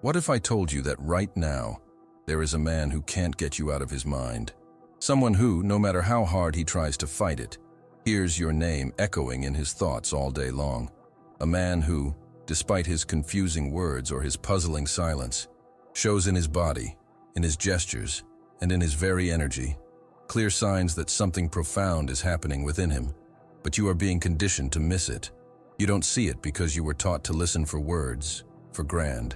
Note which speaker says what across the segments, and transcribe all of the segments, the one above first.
Speaker 1: What if I told you that right now, there is a man who can't get you out of his mind? Someone who, no matter how hard he tries to fight it, hears your name echoing in his thoughts all day long. A man who, despite his confusing words or his puzzling silence, shows in his body, in his gestures, and in his very energy, clear signs that something profound is happening within him, but you are being conditioned to miss it. You don't see it because you were taught to listen for words, for grand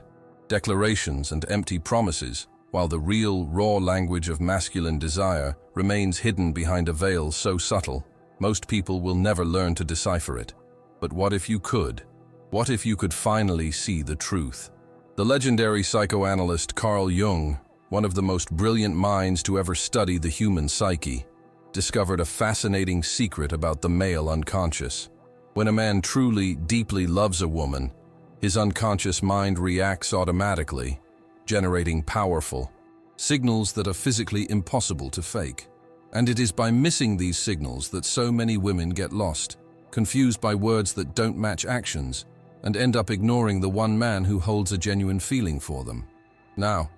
Speaker 1: declarations and empty promises, while the real, raw language of masculine desire remains hidden behind a veil so subtle, most people will never learn to decipher it. But what if you could? What if you could finally see the truth? The legendary psychoanalyst Carl Jung, one of the most brilliant minds to ever study the human psyche, discovered a fascinating secret about the male unconscious. When a man truly, deeply loves a woman, his unconscious mind reacts automatically, generating powerful signals that are physically impossible to fake. And it is by missing these signals that so many women get lost, confused by words that don't match actions, and end up ignoring the one man who holds a genuine feeling for them. Now,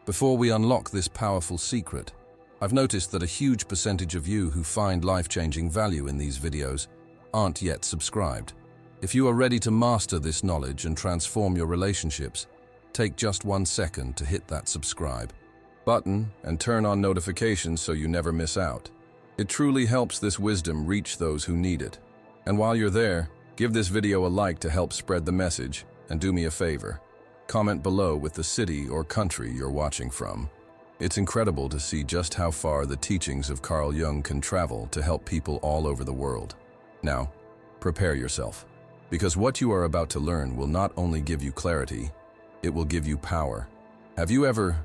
Speaker 1: before we unlock this powerful secret, I've noticed that a huge percentage of you who find life-changing value in these videos aren't yet subscribed. If you are ready to master this knowledge and transform your relationships, take just 1 second to hit that subscribe button and turn on notifications so you never miss out. It truly helps this wisdom reach those who need it. And while you're there, give this video a like to help spread the message, and do me a favor. Comment below with the city or country you're watching from. It's incredible to see just how far the teachings of Carl Jung can travel to help people all over the world. Now, prepare yourself, because what you are about to learn will not only give you clarity, it will give you power. Have you ever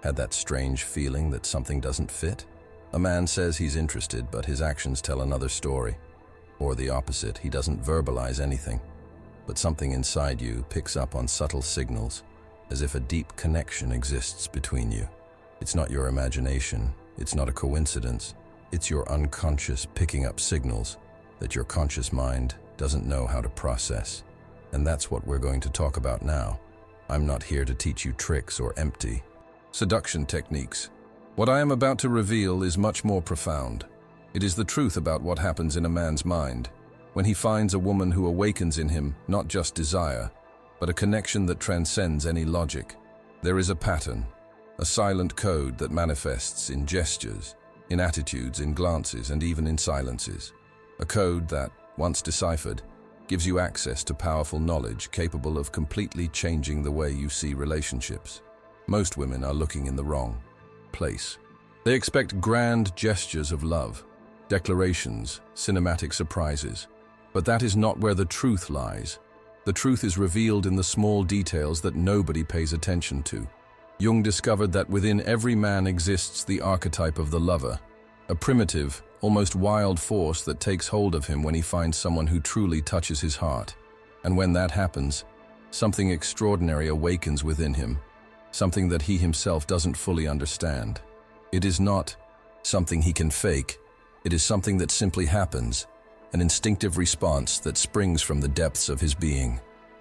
Speaker 1: had that strange feeling that something doesn't fit? A man says he's interested, but his actions tell another story. Or the opposite, he doesn't verbalize anything, but something inside you picks up on subtle signals, as if a deep connection exists between you. It's not your imagination, it's not a coincidence, it's your unconscious picking up signals that your conscious mind doesn't know how to process. And that's what we're going to talk about now. I'm not here to teach you tricks or empty seduction techniques. What I am about to reveal is much more profound. It is the truth about what happens in a man's mind when he finds a woman who awakens in him not just desire, but a connection that transcends any logic. There is a pattern, a silent code that manifests in gestures, in attitudes, in glances, and even in silences. A code that, once deciphered, gives you access to powerful knowledge capable of completely changing the way you see relationships. Most women are looking in the wrong place. They expect grand gestures of love, declarations, cinematic surprises. But that is not where the truth lies. The truth is revealed in the small details that nobody pays attention to. Jung discovered that within every man exists the archetype of the lover, a primitive, almost wild force that takes hold of him when he finds someone who truly touches his heart. And when that happens, something extraordinary awakens within him, something that he himself doesn't fully understand. It is not something he can fake. It is something that simply happens, an instinctive response that springs from the depths of his being.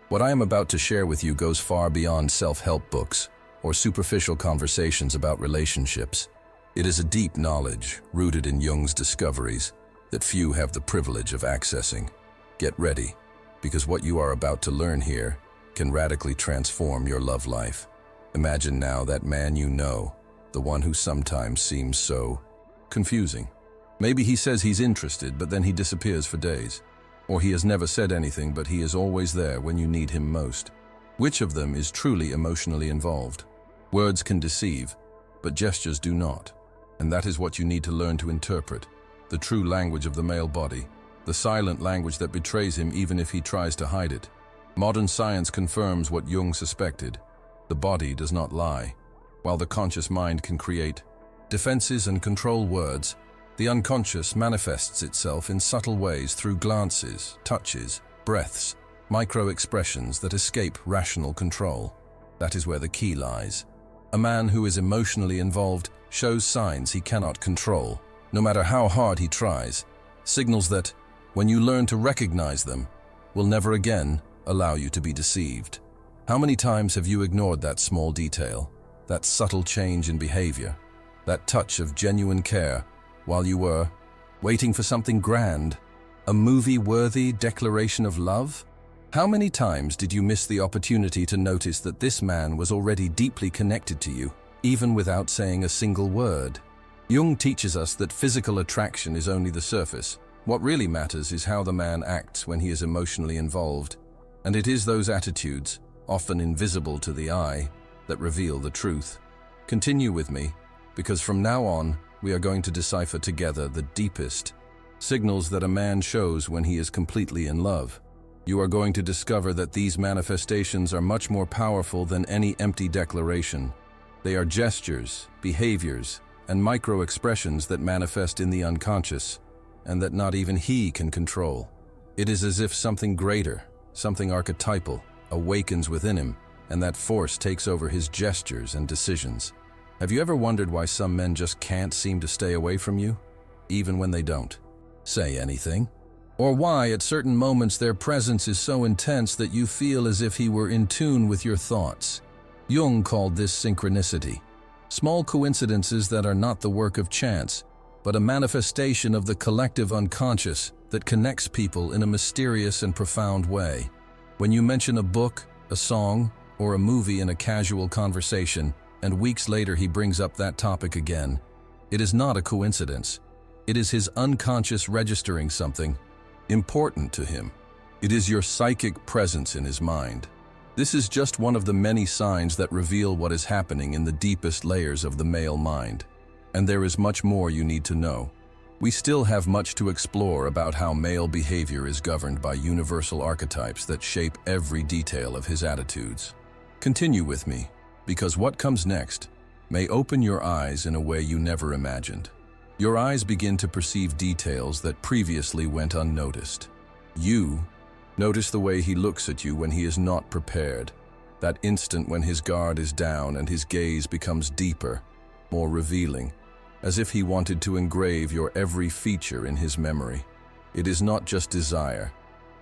Speaker 1: What I am about to share with you goes far beyond self-help books or superficial conversations about relationships. It is a deep knowledge rooted in Jung's discoveries that few have the privilege of accessing. Get ready, because what you are about to learn here can radically transform your love life. Imagine now that man you know, the one who sometimes seems so confusing. Maybe he says he's interested, but then he disappears for days. Or he has never said anything, but he is always there when you need him most. Which of them is truly emotionally involved? Words can deceive, but gestures do not. And that is what you need to learn to interpret. The true language of the male body. The silent language that betrays him even if he tries to hide it. Modern science confirms what Jung suspected. The body does not lie. While the conscious mind can create defenses and control words, the unconscious manifests itself in subtle ways through glances, touches, breaths, micro-expressions that escape rational control. That is where the key lies. A man who is emotionally involved shows signs he cannot control, no matter how hard he tries, signals that, when you learn to recognize them, will never again allow you to be deceived. How many times have you ignored that small detail, that subtle change in behavior, that touch of genuine care, while you were waiting for something grand, a movie-worthy declaration of love? How many times did you miss the opportunity to notice that this man was already deeply connected to you, even without saying a single word? Jung teaches us that physical attraction is only the surface. What really matters is how the man acts when he is emotionally involved, and it is those attitudes, often invisible to the eye, that reveal the truth. Continue with me, because from now on, we are going to decipher together the deepest signals that a man shows when he is completely in love. You are going to discover that these manifestations are much more powerful than any empty declaration. They are gestures, behaviors, and micro-expressions that manifest in the unconscious, and that not even he can control. It is as if something greater, something archetypal, awakens within him, and that force takes over his gestures and decisions. Have you ever wondered why some men just can't seem to stay away from you, even when they don't say anything? Or why, at certain moments, their presence is so intense that you feel as if he were in tune with your thoughts? Jung called this synchronicity. Small coincidences that are not the work of chance, but a manifestation of the collective unconscious that connects people in a mysterious and profound way. When you mention a book, a song, or a movie in a casual conversation, and weeks later he brings up that topic again, it is not a coincidence. It is his unconscious registering something important to him. It is your psychic presence in his mind. This is just one of the many signs that reveal what is happening in the deepest layers of the male mind. And there is much more you need to know. We still have much to explore about how male behavior is governed by universal archetypes that shape every detail of his attitudes. Continue with me, because what comes next may open your eyes in a way you never imagined. Your eyes begin to perceive details that previously went unnoticed. You notice the way he looks at you when he is not prepared, that instant when his guard is down and his gaze becomes deeper, more revealing, as if he wanted to engrave your every feature in his memory. It is not just desire.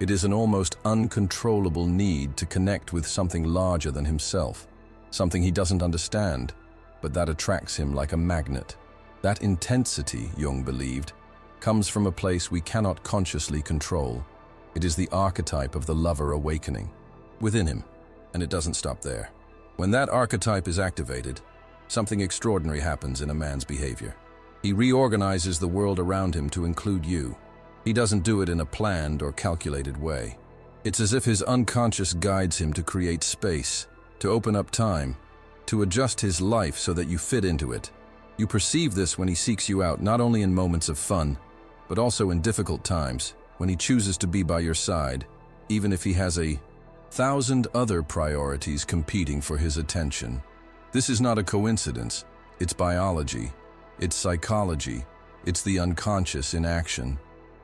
Speaker 1: It is an almost uncontrollable need to connect with something larger than himself, something he doesn't understand, but that attracts him like a magnet. That intensity, Jung believed, comes from a place we cannot consciously control. It is the archetype of the lover awakening within him, and it doesn't stop there. When that archetype is activated, something extraordinary happens in a man's behavior. He reorganizes the world around him to include you. He doesn't do it in a planned or calculated way. It's as if his unconscious guides him to create space, to open up time, to adjust his life so that you fit into it. You perceive this when he seeks you out, not only in moments of fun, but also in difficult times, when he chooses to be by your side, even if he has 1,000 other priorities competing for his attention. This is not a coincidence. It's biology. It's psychology. It's the unconscious in action.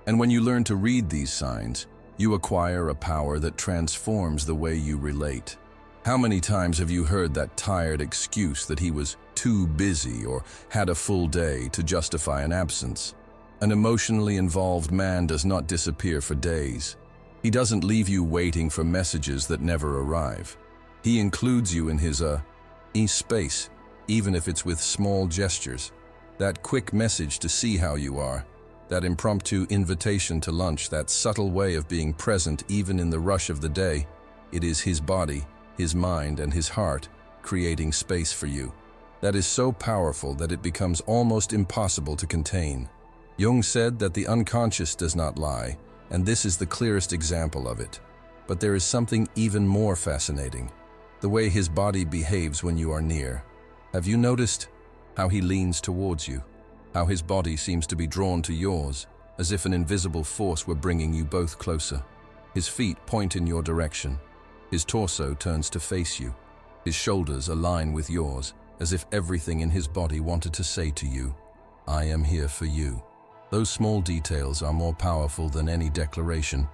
Speaker 1: And when you learn to read these signs, you acquire a power that transforms the way you relate. How many times have you heard that tired excuse that he was too busy or had a full day to justify an absence? An emotionally involved man does not disappear for days. He doesn't leave you waiting for messages that never arrive. He includes you in his space, even if it's with small gestures. That quick message to see how you are, that impromptu invitation to lunch, that subtle way of being present even in the rush of the day. It is his body, his mind, and his heart creating space for you. That is so powerful that it becomes almost impossible to contain. Jung said that the unconscious does not lie, and this is the clearest example of it. But there is something even more fascinating: the way his body behaves when you are near. Have you noticed how he leans towards you? How his body seems to be drawn to yours, as if an invisible force were bringing you both closer. His feet point in your direction. His torso turns to face you. His shoulders align with yours, as if everything in his body wanted to say to you, "I am here for you." Those small details are more powerful than any declaration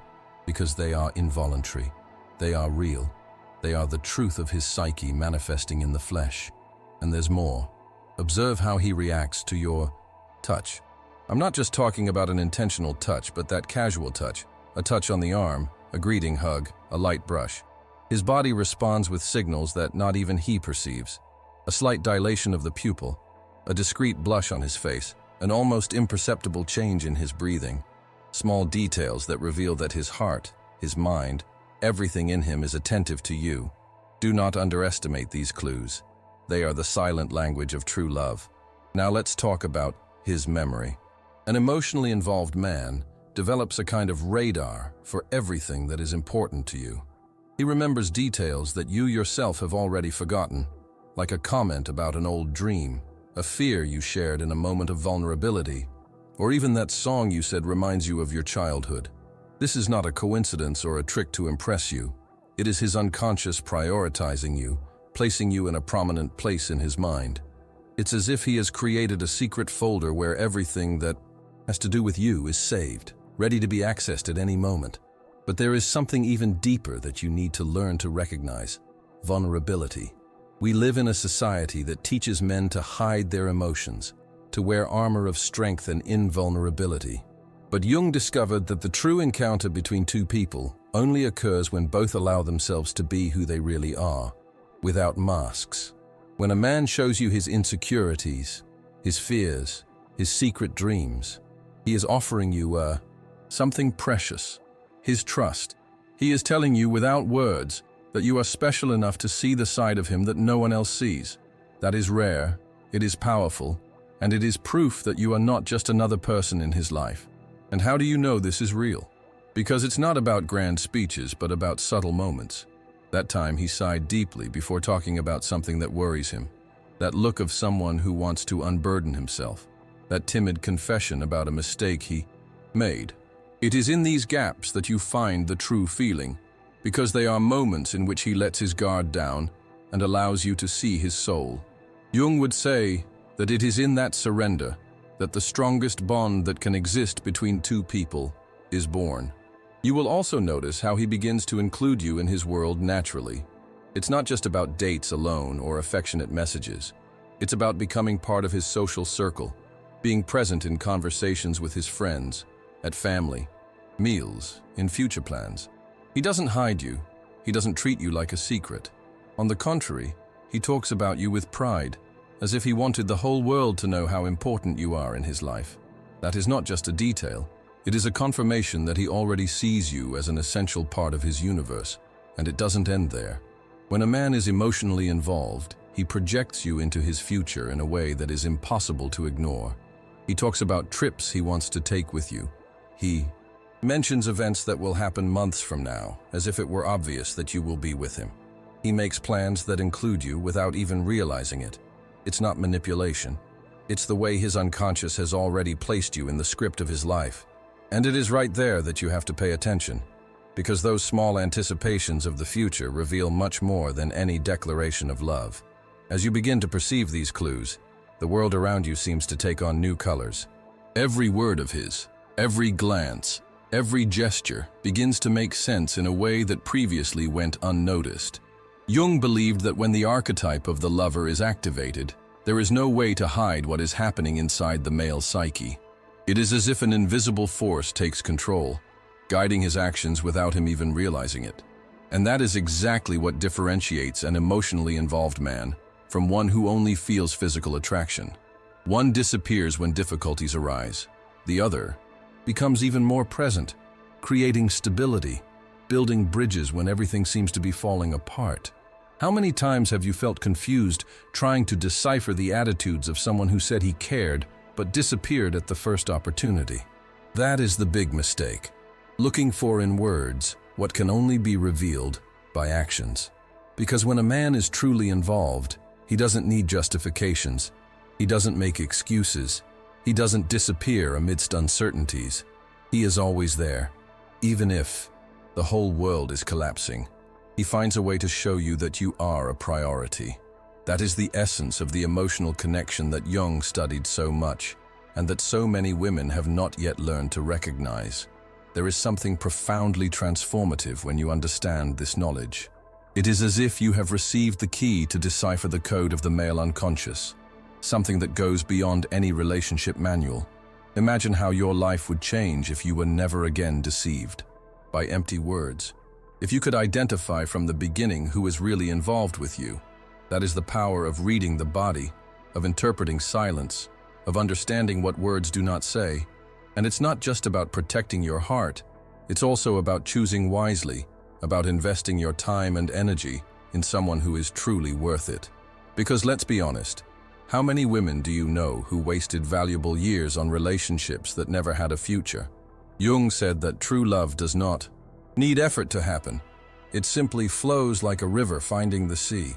Speaker 1: because they are involuntary. They are real. They are the truth of his psyche manifesting in the flesh. And there's more. Observe how he reacts to your touch. I'm not just talking about an intentional touch, but that casual touch, a touch on the arm, a greeting hug, a light brush. His body responds with signals that not even he perceives. A slight dilation of the pupil, a discreet blush on his face, an almost imperceptible change in his breathing. Small details that reveal that his heart, his mind, everything in him is attentive to you. Do not underestimate these clues. They are the silent language of true love. Now let's talk about his memory. An emotionally involved man develops a kind of radar for everything that is important to you. He remembers details that you yourself have already forgotten, like a comment about an old dream, a fear you shared in a moment of vulnerability, or even that song you said reminds you of your childhood. This is not a coincidence or a trick to impress you. It is his unconscious prioritizing you, placing you in a prominent place in his mind. It's as if he has created a secret folder where everything that has to do with you is saved, ready to be accessed at any moment. But there is something even deeper that you need to learn to recognize: vulnerability. We live in a society that teaches men to hide their emotions, to wear armor of strength and invulnerability. But Jung discovered that the true encounter between two people only occurs when both allow themselves to be who they really are, without masks. When a man shows you his insecurities, his fears, his secret dreams, he is offering you something precious, his trust. He is telling you without words that you are special enough to see the side of him that no one else sees. That is rare, it is powerful, and it is proof that you are not just another person in his life. And how do you know this is real? Because it's not about grand speeches, but about subtle moments. That time he sighed deeply before talking about something that worries him. That look of someone who wants to unburden himself. That timid confession about a mistake he made. It is in these gaps that you find the true feeling, because they are moments in which he lets his guard down and allows you to see his soul. Jung would say that it is in that surrender that the strongest bond that can exist between two people is born. You will also notice how he begins to include you in his world naturally. It's not just about dates alone or affectionate messages. It's about becoming part of his social circle, being present in conversations with his friends, at family, meals, in future plans. He doesn't hide you. He doesn't treat you like a secret. On the contrary, he talks about you with pride, as if he wanted the whole world to know how important you are in his life. That is not just a detail. It is a confirmation that he already sees you as an essential part of his universe, and it doesn't end there. When a man is emotionally involved, he projects you into his future in a way that is impossible to ignore. He talks about trips he wants to take with you. He mentions events that will happen months from now, as if it were obvious that you will be with him. He makes plans that include you without even realizing it. It's not manipulation. It's the way his unconscious has already placed you in the script of his life. And it is right there that you have to pay attention, because those small anticipations of the future reveal much more than any declaration of love. As you begin to perceive these clues, the world around you seems to take on new colors. Every word of his, every glance, every gesture begins to make sense in a way that previously went unnoticed. Jung believed that when the archetype of the lover is activated, there is no way to hide what is happening inside the male psyche. It is as if an invisible force takes control, guiding his actions without him even realizing it. And that is exactly what differentiates an emotionally involved man from one who only feels physical attraction. One disappears when difficulties arise. The other becomes even more present, creating stability, building bridges when everything seems to be falling apart. How many times have you felt confused trying to decipher the attitudes of someone who said he cared but disappeared at the first opportunity? That is the big mistake. Looking for in words what can only be revealed by actions. Because when a man is truly involved, he doesn't need justifications. He doesn't make excuses. He doesn't disappear amidst uncertainties. He is always there, even if the whole world is collapsing. He finds a way to show you that you are a priority. That is the essence of the emotional connection that Jung studied so much, and that so many women have not yet learned to recognize. There is something profoundly transformative when you understand this knowledge. It is as if you have received the key to decipher the code of the male unconscious, something that goes beyond any relationship manual. Imagine how your life would change if you were never again deceived by empty words, If you could identify from the beginning who is really involved with you, that is the power of reading the body, of interpreting silence, of understanding what words do not say. And it's not just about protecting your heart, it's also about choosing wisely, about investing your time and energy in someone who is truly worth it. Because let's be honest, how many women do you know who wasted valuable years on relationships that never had a future? Jung said that true love does not need effort to happen. It simply flows like a river finding the sea.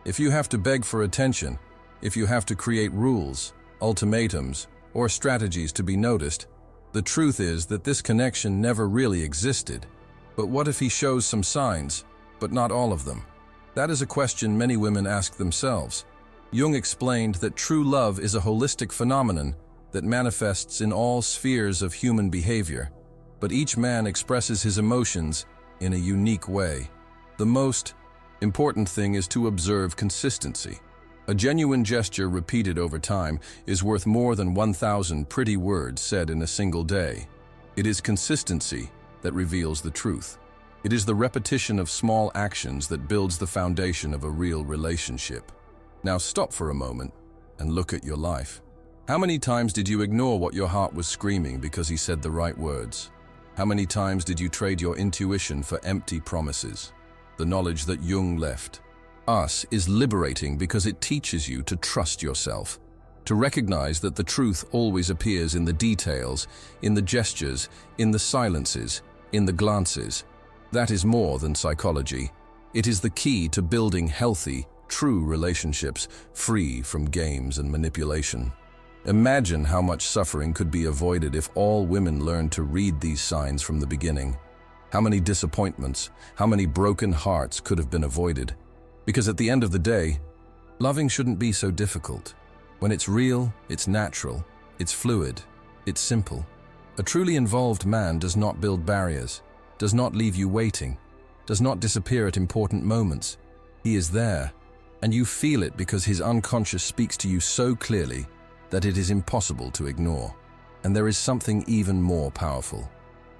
Speaker 1: If you have to beg for attention, if you have to create rules, ultimatums, or strategies to be noticed, the truth is that this connection never really existed. But what if he shows some signs, but not all of them? That is a question many women ask themselves. Jung explained that true love is a holistic phenomenon that manifests in all spheres of human behavior, but each man expresses his emotions in a unique way. The most important thing is to observe consistency. A genuine gesture repeated over time is worth more than 1,000 pretty words said in a single day. It is consistency that reveals the truth. It is the repetition of small actions that builds the foundation of a real relationship. Now stop for a moment and look at your life. How many times did you ignore what your heart was screaming because he said the right words? How many times did you trade your intuition for empty promises? The knowledge that Jung left us is liberating because it teaches you to trust yourself, to recognize that the truth always appears in the details, in the gestures, in the silences, in the glances. That is more than psychology. It is the key to building healthy, true relationships free from games and manipulation. Imagine how much suffering could be avoided if all women learned to read these signs from the beginning. How many disappointments, how many broken hearts could have been avoided? Because at the end of the day, loving shouldn't be so difficult. When it's real, it's natural, it's fluid, it's simple. A truly involved man does not build barriers, does not leave you waiting, does not disappear at important moments. He is there, and you feel it because his unconscious speaks to you so clearly that it is impossible to ignore. And there is something even more powerful.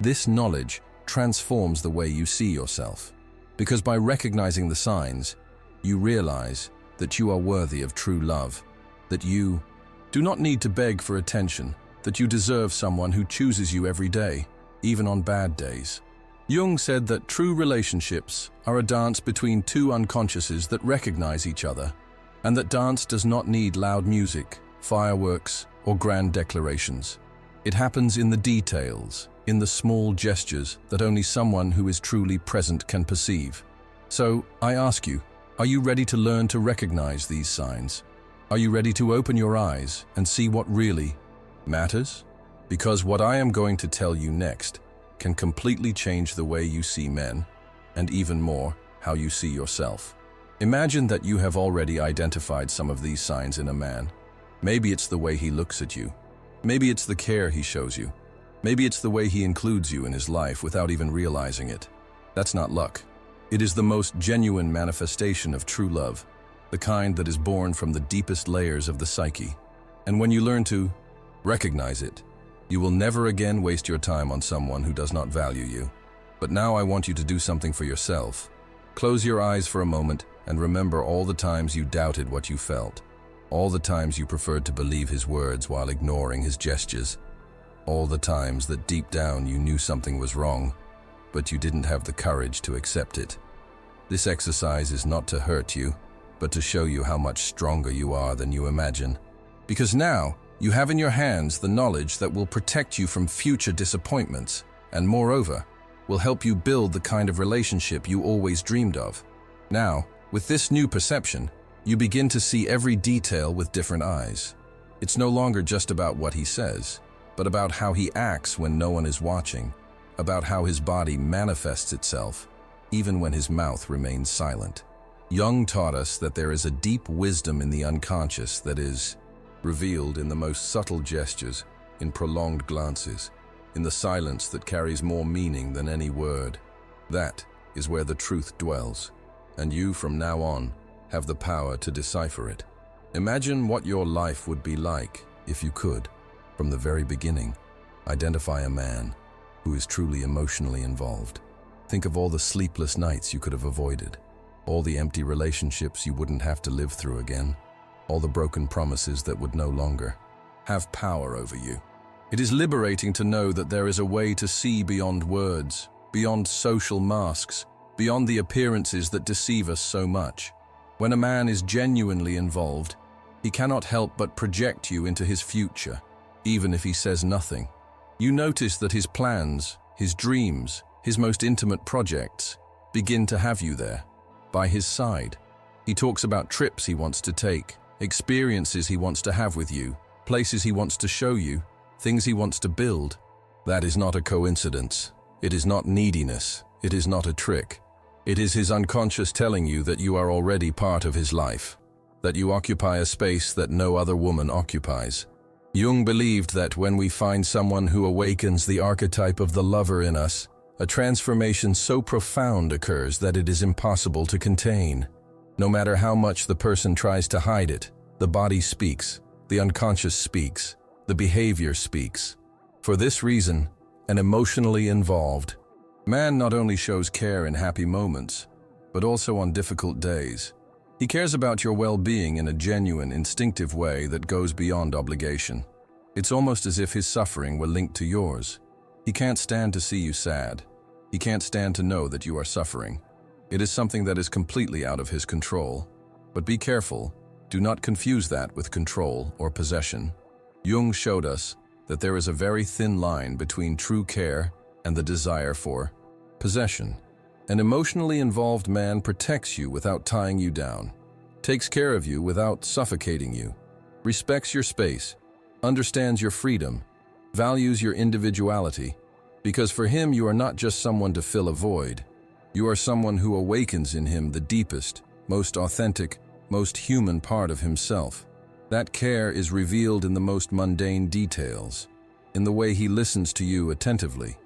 Speaker 1: This knowledge transforms the way you see yourself. Because by recognizing the signs, you realize that you are worthy of true love, that you do not need to beg for attention, that you deserve someone who chooses you every day, even on bad days. Jung said that true relationships are a dance between two unconsciouses that recognize each other, and that dance does not need loud music, fireworks, or grand declarations. It happens in the details, in the small gestures that only someone who is truly present can perceive. So, I ask you, are you ready to learn to recognize these signs? Are you ready to open your eyes and see what really matters? Because what I am going to tell you next can completely change the way you see men, and even more, how you see yourself. Imagine that you have already identified some of these signs in a man. Maybe it's the way he looks at you. Maybe it's the care he shows you. Maybe it's the way he includes you in his life without even realizing it. That's not luck. It is the most genuine manifestation of true love, the kind that is born from the deepest layers of the psyche. And when you learn to recognize it, you will never again waste your time on someone who does not value you. But now I want you to do something for yourself. Close your eyes for a moment and remember all the times you doubted what you felt, all the times you preferred to believe his words while ignoring his gestures, all the times that deep down you knew something was wrong, but you didn't have the courage to accept it. This exercise is not to hurt you, but to show you how much stronger you are than you imagine. Because now, you have in your hands the knowledge that will protect you from future disappointments, and moreover, will help you build the kind of relationship you always dreamed of. Now, with this new perception, you begin to see every detail with different eyes. It's no longer just about what he says, but about how he acts when no one is watching, about how his body manifests itself, even when his mouth remains silent. Jung taught us that there is a deep wisdom in the unconscious that is revealed in the most subtle gestures, in prolonged glances, in the silence that carries more meaning than any word. That is where the truth dwells, and you from now on have the power to decipher it. Imagine what your life would be like if you could, from the very beginning, identify a man who is truly emotionally involved. Think of all the sleepless nights you could have avoided, all the empty relationships you wouldn't have to live through again, all the broken promises that would no longer have power over you. It is liberating to know that there is a way to see beyond words, beyond social masks, beyond the appearances that deceive us so much. When a man is genuinely involved, he cannot help but project you into his future, even if he says nothing. You notice that his plans, his dreams, his most intimate projects begin to have you there, by his side. He talks about trips he wants to take, experiences he wants to have with you, places he wants to show you, things he wants to build. That is not a coincidence. It is not neediness. It is not a trick. It is his unconscious telling you that you are already part of his life, that you occupy a space that no other woman occupies. Jung believed that when we find someone who awakens the archetype of the lover in us, a transformation so profound occurs that it is impossible to contain. No matter how much the person tries to hide it, the body speaks, the unconscious speaks, the behavior speaks. For this reason, an emotionally involved man not only shows care in happy moments, but also on difficult days. He cares about your well-being in a genuine, instinctive way that goes beyond obligation. It's almost as if his suffering were linked to yours. He can't stand to see you sad. He can't stand to know that you are suffering. It is something that is completely out of his control. But be careful, do not confuse that with control or possession. Jung showed us that there is a very thin line between true care and the desire for possession. An emotionally involved man protects you without tying you down, takes care of you without suffocating you, respects your space, understands your freedom, values your individuality, because for him you are not just someone to fill a void. You are someone who awakens in him the deepest, most authentic, most human part of himself. That care is revealed in the most mundane details, in the way he listens to you attentively,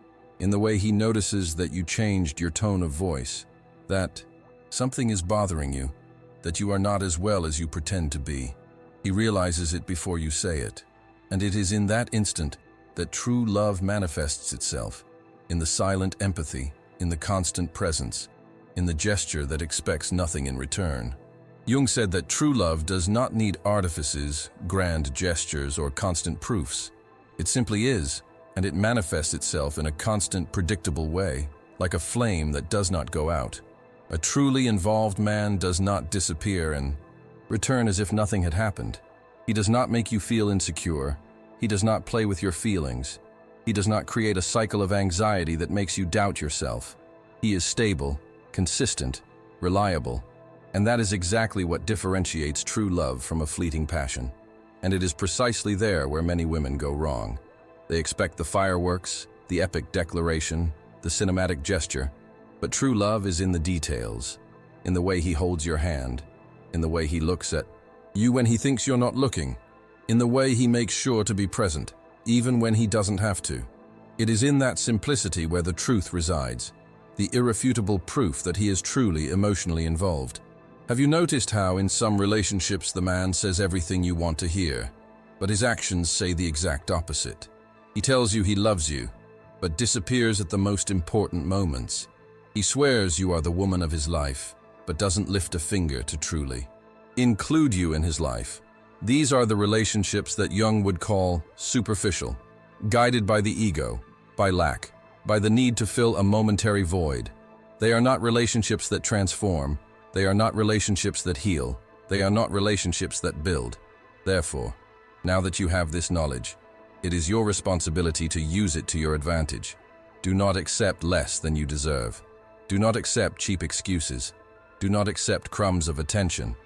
Speaker 1: in the way he notices that you changed your tone of voice, that something is bothering you, that you are not as well as you pretend to be. He realizes it before you say it, and it is in that instant that true love manifests itself, in the silent empathy, in the constant presence, in the gesture that expects nothing in return. Jung said that true love does not need artifices, grand gestures, or constant proofs. It simply is, and it manifests itself in a constant, predictable way, like a flame that does not go out. A truly involved man does not disappear and return as if nothing had happened. He does not make you feel insecure. He does not play with your feelings. He does not create a cycle of anxiety that makes you doubt yourself. He is stable, consistent, reliable, and that is exactly what differentiates true love from a fleeting passion. And it is precisely there where many women go wrong. They expect the fireworks, the epic declaration, the cinematic gesture, but true love is in the details, in the way he holds your hand, in the way he looks at you when he thinks you're not looking, in the way he makes sure to be present, even when he doesn't have to. It is in that simplicity where the truth resides, the irrefutable proof that he is truly emotionally involved. Have you noticed how in some relationships the man says everything you want to hear, but his actions say the exact opposite? He tells you he loves you, but disappears at the most important moments. He swears you are the woman of his life, but doesn't lift a finger to truly include you in his life. These are the relationships that Jung would call superficial, guided by the ego, by lack, by the need to fill a momentary void. They are not relationships that transform. They are not relationships that heal. They are not relationships that build. Therefore, now that you have this knowledge, it is your responsibility to use it to your advantage. Do not accept less than you deserve. Do not accept cheap excuses. Do not accept crumbs of attention.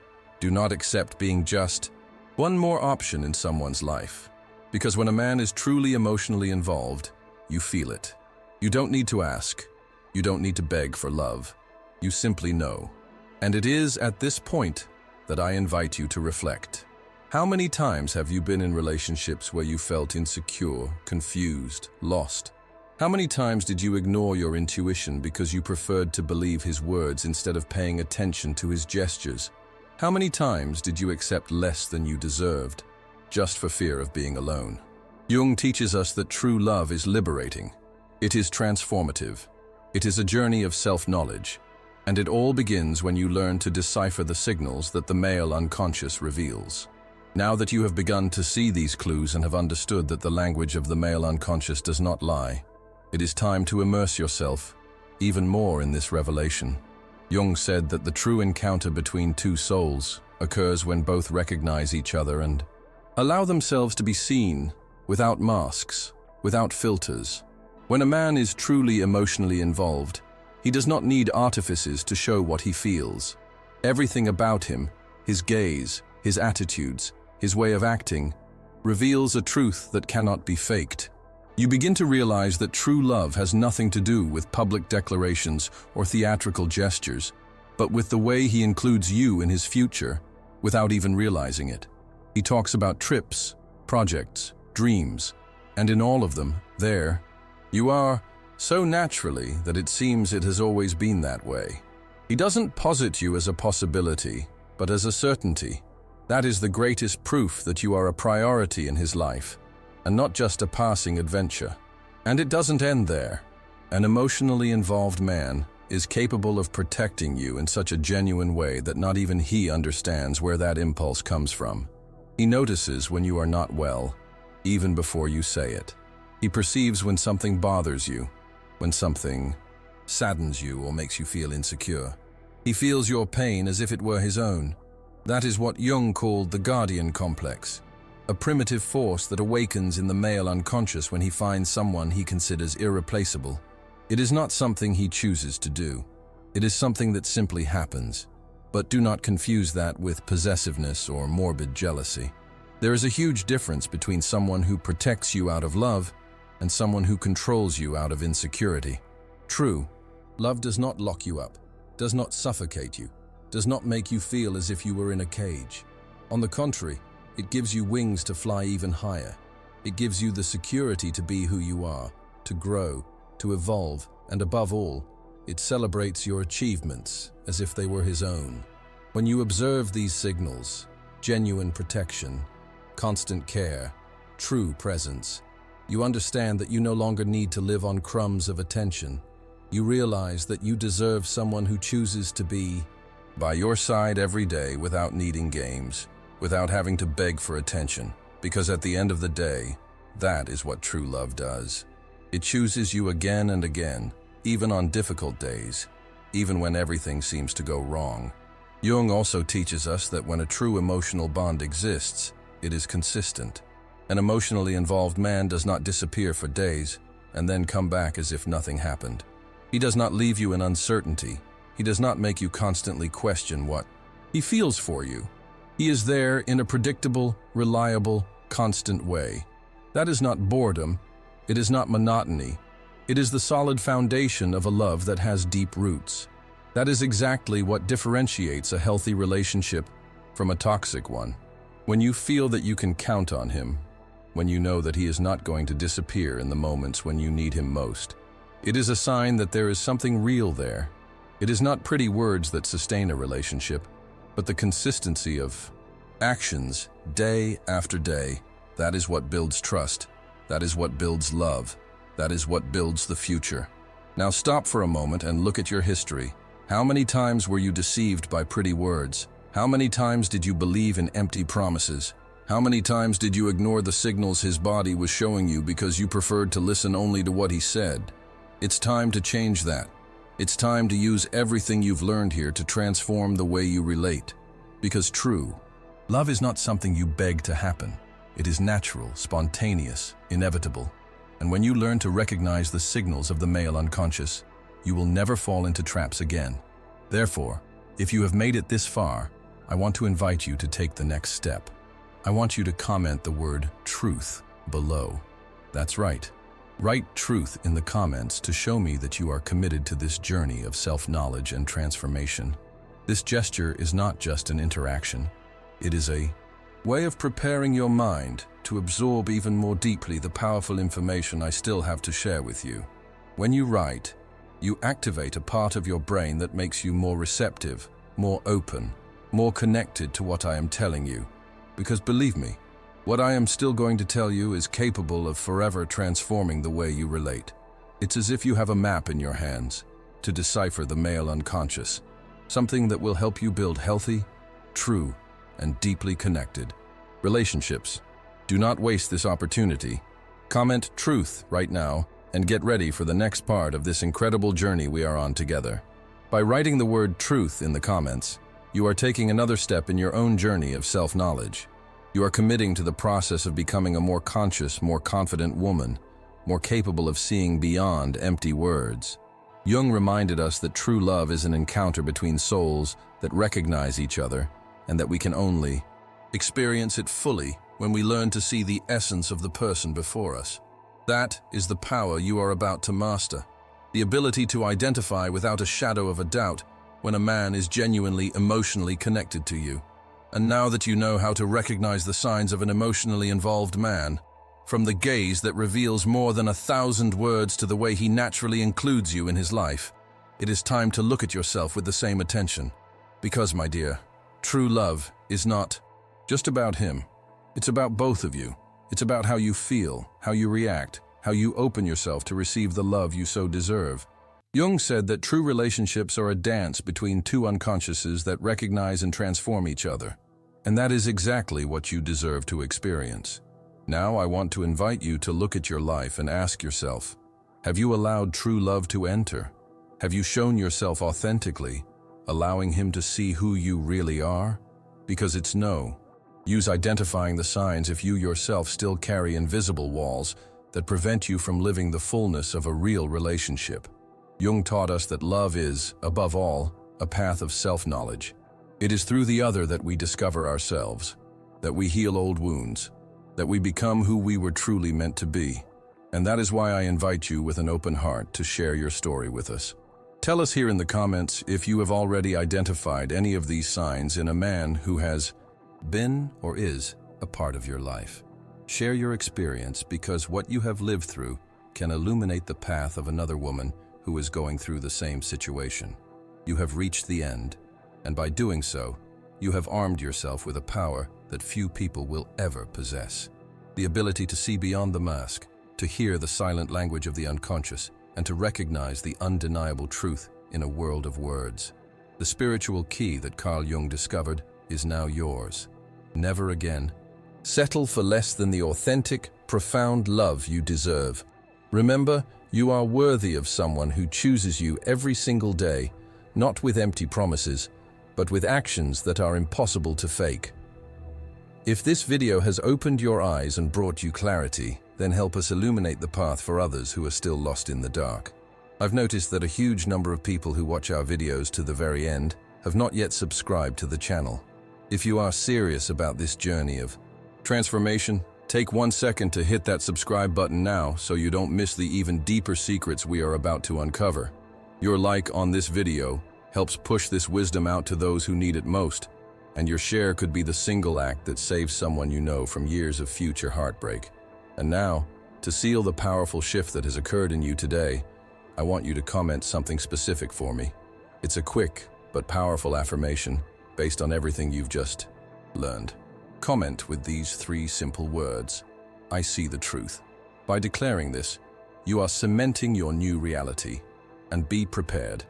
Speaker 1: Do not accept being just one more option in someone's life. Because when a man is truly emotionally involved, you feel it. You don't need to ask. You don't need to beg for love. You simply know. And it is at this point that I invite you to reflect. How many times have you been in relationships where you felt insecure, confused, lost? How many times did you ignore your intuition because you preferred to believe his words instead of paying attention to his gestures? How many times did you accept less than you deserved, just for fear of being alone? Jung teaches us that true love is liberating. It is transformative. It is a journey of self-knowledge, and it all begins when you learn to decipher the signals that the male unconscious reveals. Now that you have begun to see these clues and have understood that the language of the male unconscious does not lie, it is time to immerse yourself even more in this revelation. Jung said that the true encounter between two souls occurs when both recognize each other and allow themselves to be seen without masks, without filters. When a man is truly emotionally involved, he does not need artifices to show what he feels. Everything about him, his gaze, his attitudes, his way of acting, reveals a truth that cannot be faked. You begin to realize that true love has nothing to do with public declarations or theatrical gestures, but with the way he includes you in his future without even realizing it. He talks about trips, projects, dreams, and in all of them, there, you are so naturally that it seems it has always been that way. He doesn't posit you as a possibility, but as a certainty. That is the greatest proof that you are a priority in his life, and not just a passing adventure. And it doesn't end there. An emotionally involved man is capable of protecting you in such a genuine way that not even he understands where that impulse comes from. He notices when you are not well, even before you say it. He perceives when something bothers you, when something saddens you or makes you feel insecure. He feels your pain as if it were his own. That is what Jung called the guardian complex, a primitive force that awakens in the male unconscious when he finds someone he considers irreplaceable. It is not something he chooses to do. It is something that simply happens. But do not confuse that with possessiveness or morbid jealousy. There is a huge difference between someone who protects you out of love and someone who controls you out of insecurity. True, love does not lock you up, does not suffocate you, does not make you feel as if you were in a cage. On the contrary, it gives you wings to fly even higher. It gives you the security to be who you are, to grow, to evolve, and above all, it celebrates your achievements as if they were his own. When you observe these signals, genuine protection, constant care, true presence, you understand that you no longer need to live on crumbs of attention. You realize that you deserve someone who chooses to be by your side every day without needing games, without having to beg for attention, because at the end of the day, that is what true love does. It chooses you again and again, even on difficult days, even when everything seems to go wrong. Jung also teaches us that when a true emotional bond exists, it is consistent. An emotionally involved man does not disappear for days and then come back as if nothing happened. He does not leave you in uncertainty. He does not make you constantly question what he feels for you. He is there in a predictable, reliable, constant way. That is not boredom. It is not monotony. It is the solid foundation of a love that has deep roots. That is exactly what differentiates a healthy relationship from a toxic one. When you feel that you can count on him, when you know that he is not going to disappear in the moments when you need him most, it is a sign that there is something real there. It is not pretty words that sustain a relationship, but the consistency of actions day after day. That is what builds trust. That is what builds love. That is what builds the future. Now stop for a moment and look at your history. How many times were you deceived by pretty words? How many times did you believe in empty promises? How many times did you ignore the signals his body was showing you because you preferred to listen only to what he said? It's time to change that. It's time to use everything you've learned here to transform the way you relate. Because true love is not something you beg to happen. It is natural, spontaneous, inevitable. And when you learn to recognize the signals of the male unconscious, you will never fall into traps again. Therefore, if you have made it this far, I want to invite you to take the next step. I want you to comment the word truth below. That's right. Write truth in the comments to show me that you are committed to this journey of self-knowledge and transformation. This gesture is not just an interaction. It is a way of preparing your mind to absorb even more deeply the powerful information I still have to share with you. When you write, you activate a part of your brain that makes you more receptive, more open, more connected to what I am telling you. Because believe me, what I am still going to tell you is capable of forever transforming the way you relate. It's as if you have a map in your hands to decipher the male unconscious, something that will help you build healthy, true, and deeply connected relationships. Do not waste this opportunity. Comment truth right now and get ready for the next part of this incredible journey we are on together. By writing the word truth in the comments, you are taking another step in your own journey of self-knowledge. You are committing to the process of becoming a more conscious, more confident woman, more capable of seeing beyond empty words. Jung reminded us that true love is an encounter between souls that recognize each other, and that we can only experience it fully when we learn to see the essence of the person before us. That is the power you are about to master. The ability to identify without a shadow of a doubt when a man is genuinely emotionally connected to you. And now that you know how to recognize the signs of an emotionally involved man, from the gaze that reveals more than 1,000 words to the way he naturally includes you in his life, it is time to look at yourself with the same attention. Because, my dear, true love is not just about him. It's about both of you. It's about how you feel, how you react, how you open yourself to receive the love you so deserve. Jung said that true relationships are a dance between two unconsciouses that recognize and transform each other. And that is exactly what you deserve to experience. Now I want to invite you to look at your life and ask yourself, have you allowed true love to enter? Have you shown yourself authentically, allowing him to see who you really are? Because it's no. Use identifying the signs if you yourself still carry invisible walls that prevent you from living the fullness of a real relationship. Jung taught us that love is, above all, a path of self-knowledge. It is through the other that we discover ourselves, that we heal old wounds, that we become who we were truly meant to be. And that is why I invite you with an open heart to share your story with us. Tell us here in the comments if you have already identified any of these signs in a man who has been or is a part of your life. Share your experience, because what you have lived through can illuminate the path of another woman who is going through the same situation. You have reached the end, and by doing so, you have armed yourself with a power that few people will ever possess. The ability to see beyond the mask, to hear the silent language of the unconscious, and to recognize the undeniable truth in a world of words. The spiritual key that Carl Jung discovered is now yours. Never again settle for less than the authentic, profound love you deserve. Remember, you are worthy of someone who chooses you every single day, not with empty promises, but with actions that are impossible to fake. If this video has opened your eyes and brought you clarity, then help us illuminate the path for others who are still lost in the dark. I've noticed that a huge number of people who watch our videos to the very end have not yet subscribed to the channel. If you are serious about this journey of transformation, take 1 second to hit that subscribe button now so you don't miss the even deeper secrets we are about to uncover. Your like on this video helps push this wisdom out to those who need it most, and your share could be the single act that saves someone you know from years of future heartbreak. And now, to seal the powerful shift that has occurred in you today, I want you to comment something specific for me. It's a quick but powerful affirmation based on everything you've just learned. Comment with these 3 simple words: I see the truth. By declaring this, you are cementing your new reality. And be prepared,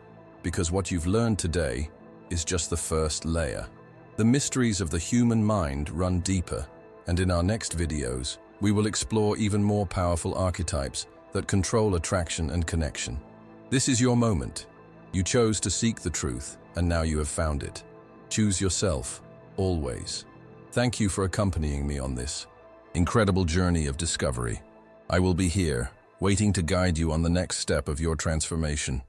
Speaker 1: because what you've learned today is just the first layer. The mysteries of the human mind run deeper, and in our next videos, we will explore even more powerful archetypes that control attraction and connection. This is your moment. You chose to seek the truth, and now you have found it. Choose yourself, always. Thank you for accompanying me on this incredible journey of discovery. I will be here, waiting to guide you on the next step of your transformation.